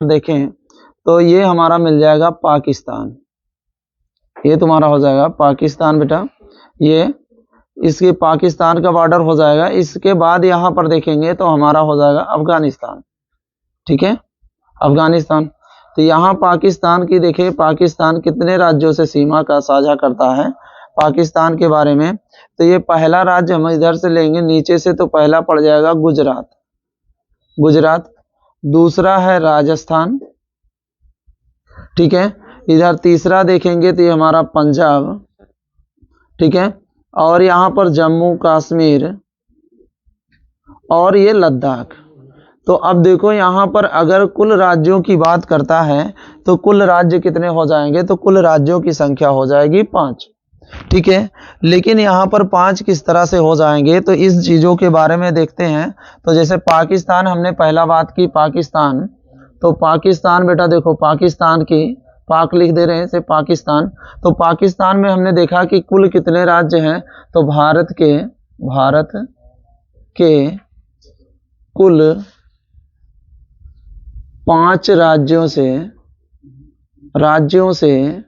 देखें तो ये हमारा मिल जाएगा पाकिस्तान, ये तुम्हारा हो जाएगा पाकिस्तान बेटा, ये इसके पाकिस्तान का बॉर्डर हो जाएगा। इसके बाद यहाँ पर देखेंगे तो हमारा हो जाएगा अफगानिस्तान, ठीक है, अफगानिस्तान। तो यहाँ पाकिस्तान की देखिए, पाकिस्तान कितने राज्यों से सीमा का साझा करता है पाकिस्तान के बारे में। तो ये पहला राज्य हम इधर से लेंगे नीचे से, तो पहला पड़ जाएगा गुजरात, गुजरात। दूसरा है राजस्थान, ठीक है। इधर तीसरा देखेंगे तो ये हमारा पंजाब, ठीक है। और यहाँ पर जम्मू कश्मीर और ये लद्दाख। तो अब देखो यहाँ पर अगर कुल राज्यों की बात करता है तो कुल राज्य कितने हो जाएंगे, तो कुल राज्यों की संख्या हो जाएगी 5, ठीक है। लेकिन यहाँ पर 5 किस तरह से हो जाएंगे, तो इस चीज़ों के बारे में देखते हैं। तो जैसे पाकिस्तान हमने पहला बात की, पाकिस्तान, तो पाकिस्तान बेटा देखो, पाकिस्तान की पाक लिख दे रहे हैं से पाकिस्तान। तो पाकिस्तान में हमने देखा कि कुल कितने राज्य हैं, तो भारत के कुल 5 राज्यों से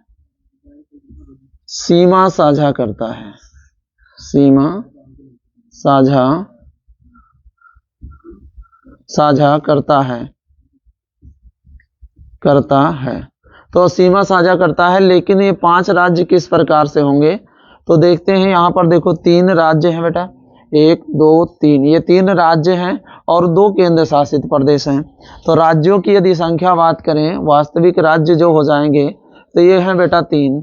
सीमा साझा करता है, सीमा साझा करता है। तो सीमा साझा करता है, लेकिन ये 5 राज्य किस प्रकार से होंगे, तो देखते हैं। यहाँ पर देखो 3 राज्य हैं बेटा, 1 2 3, ये 3 राज्य हैं और 2 केंद्र शासित प्रदेश हैं। तो राज्यों की यदि संख्या बात करें, वास्तविक राज्य जो हो जाएंगे, तो ये हैं बेटा 3।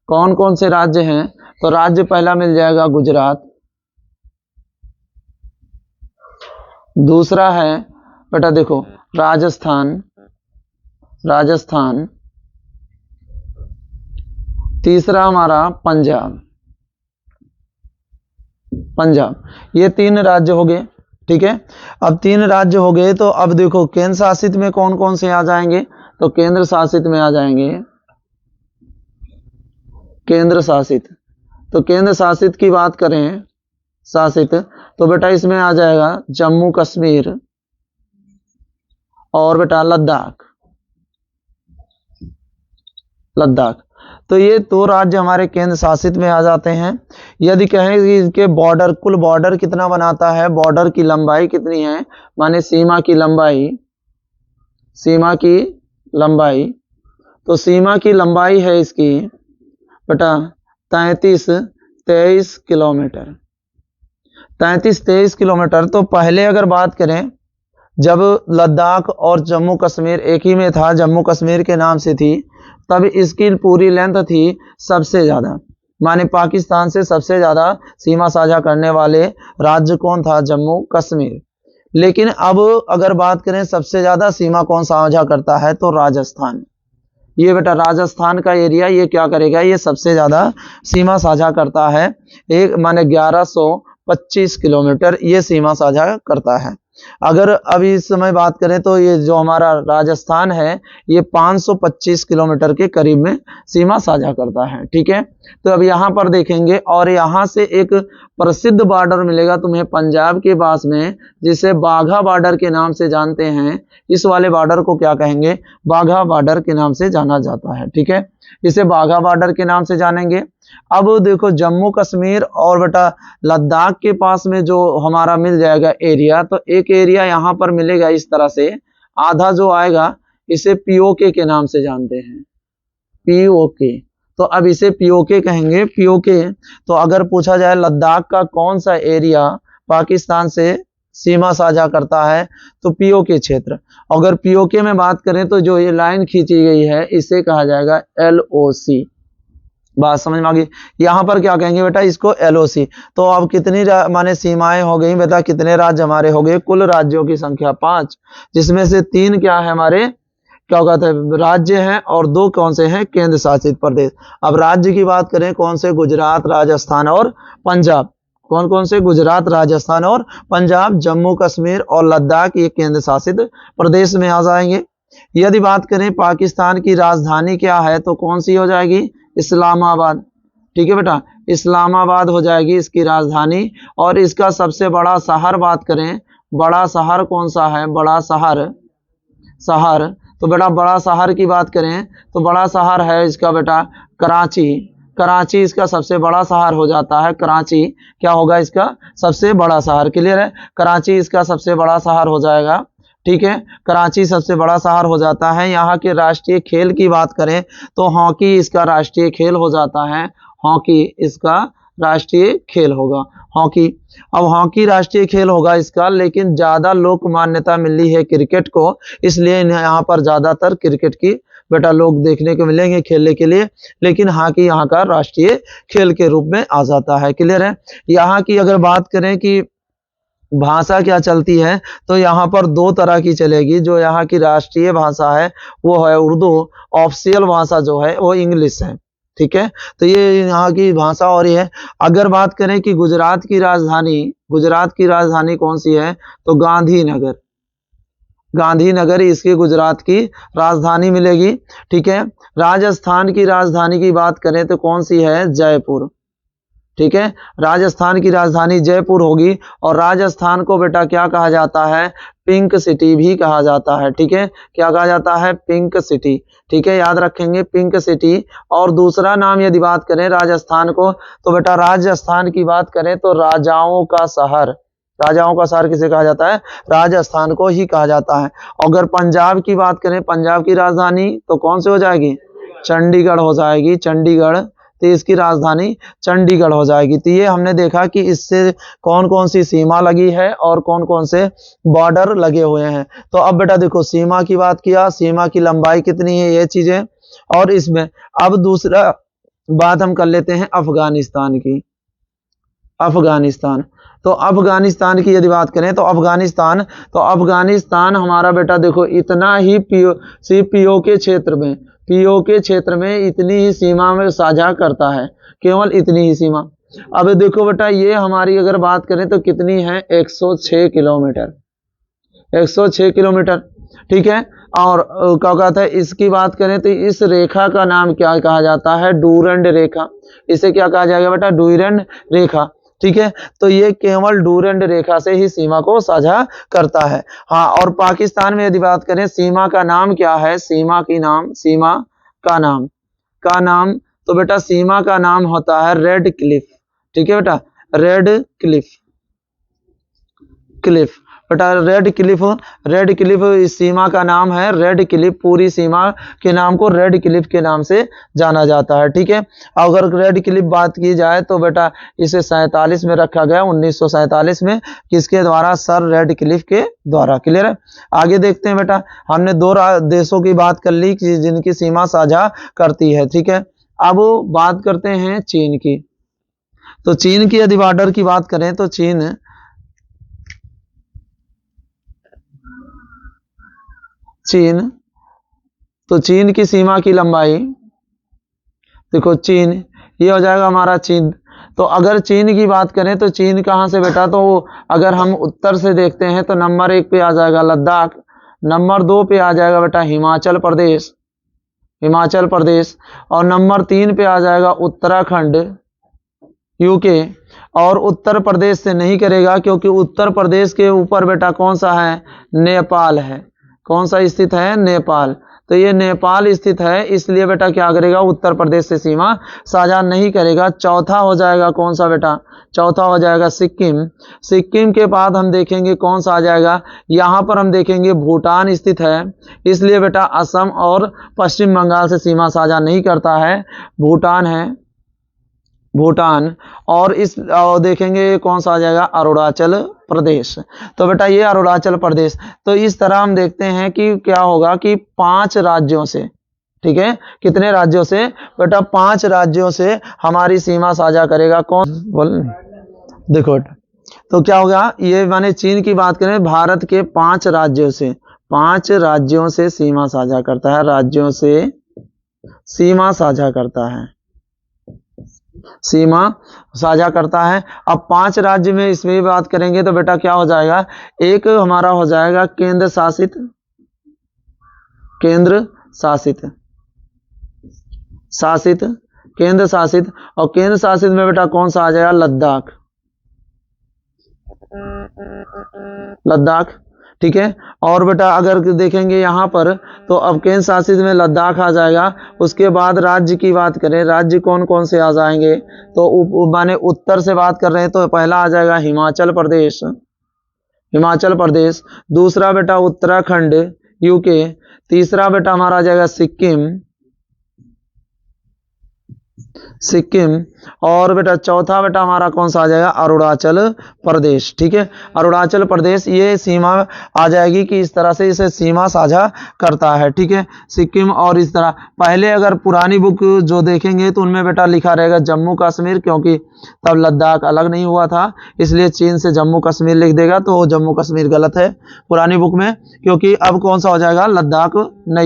कौन कौन से राज्य हैं, तो राज्य पहला मिल जाएगा गुजरात, दूसरा है बेटा देखो राजस्थान, तीसरा हमारा पंजाब। ये 3 राज्य हो गए, ठीक है। अब 3 राज्य हो गए, तो अब देखो केंद्र शासित में कौन कौन से आ जाएंगे, तो केंद्र शासित में आ जाएंगे, केंद्र शासित। तो केंद्र शासित की बात करें, शासित, तो बेटा इसमें आ जाएगा जम्मू कश्मीर और बेटा लद्दाख। तो ये 2 राज्य हमारे केंद्र शासित में आ जाते हैं। यदि कहें कि इनके बॉर्डर, कुल बॉर्डर कितना बनाता है, बॉर्डर की लंबाई कितनी है, माने सीमा की लंबाई, तो सीमा की लंबाई है इसकी बेटा 33-23 किलोमीटर, 33-23 किलोमीटर। तो पहले अगर बात करें, जब लद्दाख और जम्मू कश्मीर एक ही में था, जम्मू कश्मीर के नाम से थी, तब इसकी पूरी लेंथ थी सबसे ज़्यादा, माने पाकिस्तान से सबसे ज़्यादा सीमा साझा करने वाले राज्य कौन था, जम्मू कश्मीर। लेकिन अब अगर बात करें सबसे ज़्यादा सीमा कौन साझा करता है, तो राजस्थान। ये बेटा राजस्थान का एरिया ये क्या करेगा, ये सबसे ज़्यादा सीमा साझा करता है, एक माने 1125 किलोमीटर ये सीमा साझा करता है। अगर अभी इस समय बात करें तो ये जो हमारा राजस्थान है ये 525 किलोमीटर के करीब में सीमा साझा करता है, ठीक है। तो अब यहाँ पर देखेंगे, और यहाँ से एक प्रसिद्ध बॉर्डर मिलेगा तुम्हें पंजाब के पास में, जिसे बाघा बॉर्डर के नाम से जानते हैं। इस वाले बॉर्डर को क्या कहेंगे, बाघा बॉर्डर के नाम से जाना जाता है, ठीक है। इसे बाघा बॉर्डर के नाम से जानेंगे। अब देखो जम्मू कश्मीर और बेटा लद्दाख के पास में जो हमारा मिल जाएगा एरिया, तो एक एरिया यहाँ पर मिलेगा इस तरह से, आधा जो आएगा इसे पीओके के नाम से जानते हैं, पीओके। तो अब इसे पीओके कहेंगे, पीओके। तो अगर पूछा जाए लद्दाख का कौन सा एरिया पाकिस्तान से सीमा साझा करता है, तो पीओके क्षेत्र। अगर पीओके में बात करें तो जो ये लाइन खींची गई है इसे कहा जाएगा एलओसी। बात समझ में आ गई। यहाँ पर क्या कहेंगे बेटा, इसको एलओसी। तो अब कितनी माने सीमाएं हो गई बेटा, कितने राज्य हमारे हो गए, कुल राज्यों की संख्या 5, जिसमें से 3 क्या है हमारे, क्या कहते हैं, राज्य हैं, और 2 कौन से हैं, केंद्र शासित प्रदेश। अब राज्य की बात करें, कौन से, गुजरात, राजस्थान और पंजाब। कौन कौन से, गुजरात, राजस्थान और पंजाब। जम्मू कश्मीर और लद्दाख ये केंद्र शासित प्रदेश में आ जाएंगे। यदि बात करें पाकिस्तान की राजधानी क्या है, तो कौन सी हो जाएगी, इस्लामाबाद, ठीक है बेटा, इस्लामाबाद हो जाएगी इसकी राजधानी। और इसका सबसे बड़ा शहर बात करें, बड़ा शहर कौन सा है, बड़ा शहर तो बेटा बड़ा शहर की बात करें तो बड़ा शहर है इसका बेटा कराची। कराची इसका सबसे बड़ा शहर हो जाता है। कराची क्या होगा इसका सबसे बड़ा शहर। क्लियर है, कराची इसका सबसे बड़ा शहर हो जाएगा। ठीक है, कराची सबसे बड़ा शहर हो जाता है। यहाँ के राष्ट्रीय खेल की बात करें तो हॉकी इसका राष्ट्रीय खेल हो जाता है। हॉकी इसका राष्ट्रीय खेल होगा, हॉकी। अब हॉकी राष्ट्रीय खेल होगा इसका, लेकिन ज्यादा लोक मान्यता मिली है क्रिकेट को, इसलिए यहाँ पर ज्यादातर क्रिकेट की बेटा लोग देखने को मिलेंगे खेलने के लिए, लेकिन हॉकी यहाँ का राष्ट्रीय खेल के रूप में आ जाता है। क्लियर है। यहाँ की अगर बात करें कि भाषा क्या चलती है तो यहाँ पर दो तरह की चलेगी। जो यहाँ की राष्ट्रीय भाषा है वो है उर्दू, ऑफिशियल भाषा जो है वो इंग्लिश है। ठीक है, तो ये यहाँ की भाषा और ये है। अगर बात करें कि गुजरात की राजधानी कौन सी है तो गांधीनगर। गांधीनगर इसकी गुजरात की राजधानी मिलेगी। ठीक है, राजस्थान की राजधानी की बात करें तो कौन सी है, जयपुर। ठीक है, राजस्थान की राजधानी जयपुर होगी। और राजस्थान को बेटा क्या कहा जाता है, पिंक सिटी भी कहा जाता है। ठीक है, क्या कहा जाता है, पिंक सिटी। ठीक है, याद रखेंगे पिंक सिटी। और दूसरा नाम यदि बात करें राजस्थान को तो बेटा राजस्थान की बात करें तो राजाओं का शहर। राजाओं का शहर किसे कहा जाता है, राजस्थान को ही कहा जाता है। अगर पंजाब की बात करें, पंजाब की राजधानी तो कौन सी हो जाएगी, चंडीगढ़ हो जाएगी। चंडीगढ़, तो इसकी राजधानी चंडीगढ़ हो जाएगी। तो ये हमने देखा कि इससे कौन कौन सी सीमा लगी है और कौन कौन से बॉर्डर लगे हुए हैं। तो अब बेटा देखो सीमा की बात किया, सीमा की लंबाई कितनी है, ये चीजें। और इसमें अब दूसरा बात हम कर लेते हैं अफगानिस्तान की। अफगानिस्तान, तो अफगानिस्तान की यदि बात करें तो अफगानिस्तान हमारा बेटा देखो इतना ही पीओ के क्षेत्र में इतनी ही सीमा में साझा करता है, केवल इतनी ही सीमा। अब देखो बेटा ये हमारी अगर बात करें तो कितनी है, 106 किलोमीटर। 106 किलोमीटर। ठीक है, और क्या कहता है इसकी बात करें तो इस रेखा का नाम क्या कहा जाता है, डूरंड रेखा। इसे क्या कहा जाएगा बेटा, डूरंड रेखा। ठीक है, तो ये केवल डूरंड रेखा से ही सीमा को साझा करता है। हाँ, और पाकिस्तान में यदि बात करें सीमा का नाम क्या है, सीमा का नाम तो बेटा सीमा का नाम होता है रेड क्लिफ। ठीक है बेटा, रेड क्लिफ बेटा, रेड क्लिफ इस सीमा का नाम है। रेड क्लिफ, पूरी सीमा के नाम को रेड क्लिफ के नाम से जाना जाता है। ठीक है, अगर रेड क्लिफ बात की जाए तो बेटा इसे 47 में रखा गया, 1947 में, किसके द्वारा, सर रेड क्लिफ के द्वारा। क्लियर है। आगे देखते हैं बेटा, हमने दो देशों की बात कर ली जिनकी सीमा साझा करती है। ठीक है, अब बात करते हैं चीन की। तो चीन की यदि बॉर्डर की बात करें तो चीन की सीमा की लंबाई देखो, चीन ये हो जाएगा हमारा चीन। तो अगर चीन की बात करें तो चीन कहाँ से बेटा, तो अगर हम उत्तर से देखते हैं तो नंबर 1 पे आ जाएगा लद्दाख, नंबर 2 पे आ जाएगा बेटा हिमाचल प्रदेश, और नंबर 3 पे आ जाएगा उत्तराखंड यूके। और उत्तर प्रदेश से नहीं करेगा क्योंकि उत्तर प्रदेश के ऊपर बेटा कौन सा है, नेपाल है। कौन सा स्थित है, नेपाल। तो ये नेपाल स्थित है, इसलिए बेटा क्या करेगा, उत्तर प्रदेश से सीमा साझा नहीं करेगा। चौथा हो जाएगा कौन सा बेटा, चौथा हो जाएगा सिक्किम के बाद हम देखेंगे कौन सा आ जाएगा, यहाँ पर हम देखेंगे भूटान स्थित है, इसलिए बेटा असम और पश्चिम बंगाल से सीमा साझा नहीं करता है, भूटान है, भूटान। और देखेंगे कौन सा आ जाएगा, अरुणाचल प्रदेश। तो बेटा ये अरुणाचल प्रदेश। तो इस तरह हम देखते हैं कि क्या होगा कि 5 राज्यों से, ठीक है, कितने राज्यों से बेटा, 5 राज्यों से हमारी सीमा साझा करेगा। कौन बोल, देखो तो क्या होगा, ये माने चीन की बात करें, भारत के 5 राज्यों से सीमा साझा करता है, राज्यों से सीमा साझा करता है, सीमा साझा करता है। अब 5 राज्य में इसमें भी बात करेंगे तो बेटा क्या हो जाएगा, एक हमारा हो जाएगा केंद्र शासित और केंद्र शासित में बेटा कौन सा आ जाएगा, लद्दाख। ठीक है। और बेटा अगर देखेंगे यहाँ पर तो अब केंद्र शासित में लद्दाख आ जाएगा। उसके बाद राज्य की बात करें, राज्य कौन कौन से आ जाएंगे, तो माने उत्तर से बात कर रहे हैं तो पहला आ जाएगा हिमाचल प्रदेश, हिमाचल प्रदेश। दूसरा बेटा उत्तराखंड यूके। तीसरा बेटा हमारा आ जाएगा सिक्किम, सिक्किम। और बेटा चौथा बेटा हमारा कौन सा आ जाएगा, अरुणाचल प्रदेश। ठीक है, अरुणाचल प्रदेश ये सीमा आ जाएगी कि इस तरह से इसे सीमा साझा करता है। ठीक है, सिक्किम और इस तरह। पहले अगर पुरानी बुक जो देखेंगे तो उनमें बेटा लिखा रहेगा जम्मू कश्मीर, क्योंकि तब लद्दाख अलग नहीं हुआ था, इसलिए चीन से जम्मू कश्मीर लिख देगा तो जम्मू कश्मीर गलत है पुरानी बुक में, क्योंकि अब कौन सा हो जाएगा, लद्दाख नई